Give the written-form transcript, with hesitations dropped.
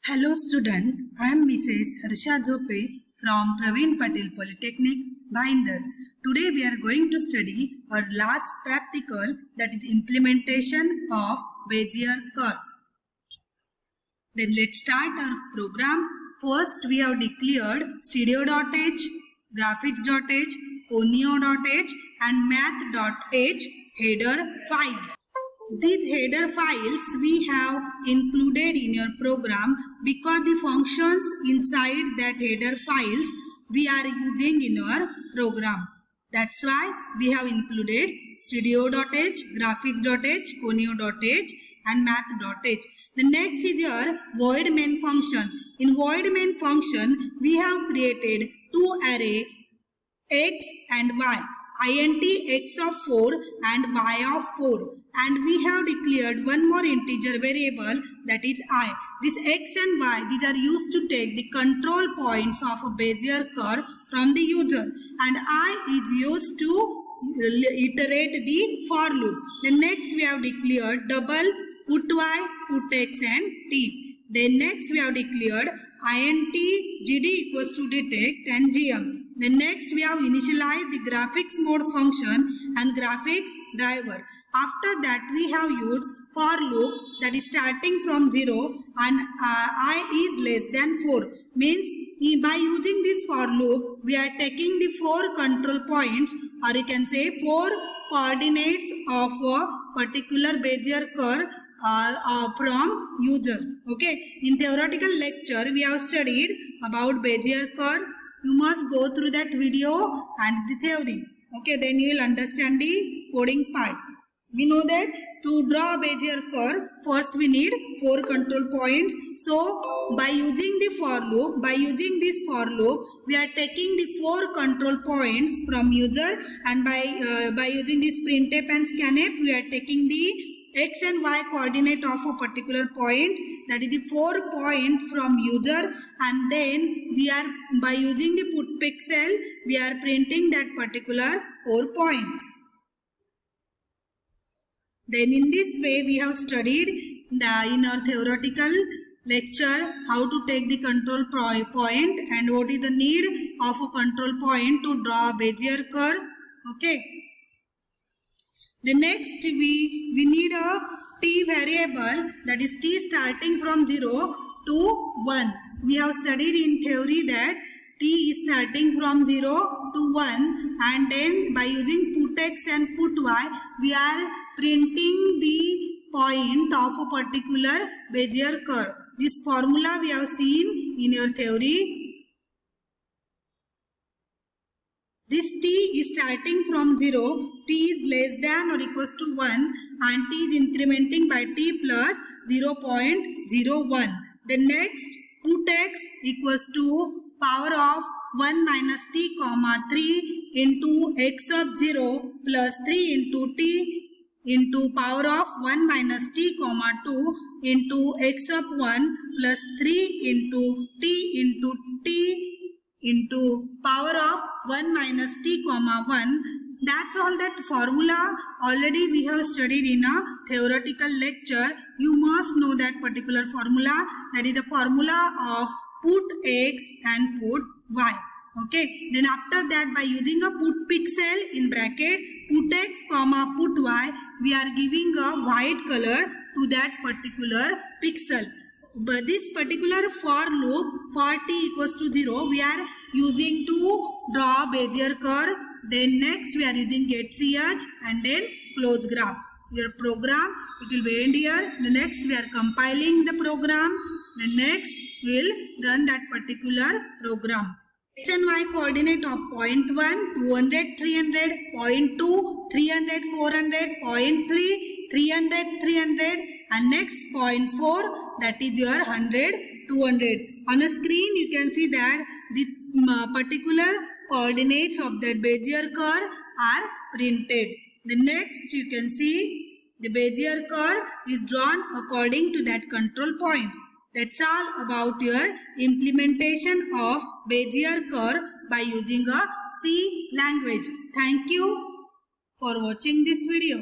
Hello student, I am Mrs. Harsha Zope from Praveen Patel Polytechnic, Bhayandar. Today we are going to study our last practical, that is implementation of Bezier curve. Then let's start our program. First we have declared stereo.h, graphics.h, conio.h and math.h header files. These header files we have included in your program because the functions inside that header files we are using in our program. That's why we have included stereo.h, graphics.h, conio.h and math.h. The next is your void main function. In void main function we have created two array x and y, int x of 4 and y of 4. And we have declared one more integer variable, that is I. This x and y, these are used to take the control points of a Bezier curve from the user, and I is used to iterate the for loop. Then next we have declared double put y, put x and t. Then next we have declared int gd equals to detect and gm. Then next we have initialized the graphics mode function and graphics driver. After that we have used for loop, that is starting from 0 and I is less than 4. Means by using this for loop we are taking the 4 control points, or you can say 4 coordinates of a particular Bezier curve from user. Okay, in theoretical lecture we have studied about Bezier curve. You must go through that video and the theory. Okay, then you will understand the coding part. We know that to draw a Bezier curve, first we need 4 control points. So by using the for loop, we are taking the 4 control points from user, and by using this printf and scanf, we are taking the x and y coordinate of a particular point, that is the 4 point from user, and then we are by using the put pixel, we are printing that particular 4 points. Then in this way we have studied in our theoretical lecture how to take the control point and what is the need of a control point to draw a Bezier curve. Okay. The next we need a t variable, that is t starting from 0 to 1. We have studied in theory that t is starting from 0 to 1, and then by using put x and put y we are printing the point of a particular Bezier curve. This formula we have seen in your theory. This t is starting from 0, t is less than or equals to 1 and t is incrementing by t plus 0.01. The next put x equals to power of 1 minus t comma 3 into x of 0 plus 3 into t into power of 1 minus t comma 2 into x of 1 plus 3 into t into power of 1 minus t comma 1. That's all. That formula already we have studied in a theoretical lecture. You must know that particular formula, that is the formula of put x and put y. Okay, then after that by using a put pixel in bracket put x comma put y, we are giving a white color to that particular pixel. But this particular for loop for t equals to 0 we are using to draw Bezier curve. Then next we are using getch and then close graph. Your program, it will be end here. The next we are compiling the program. The next we will run that particular program. X and y coordinate of 0.1, 200, 300, 0.2, 300, 400, 0.3, 300, 300 and next 0.4, that is your 100, 200. On a screen you can see that the particular coordinates of that Bezier curve are printed. The next you can see the Bezier curve is drawn according to that control points. That's all about your implementation of Bezier curve by using a C language. Thank you for watching this video.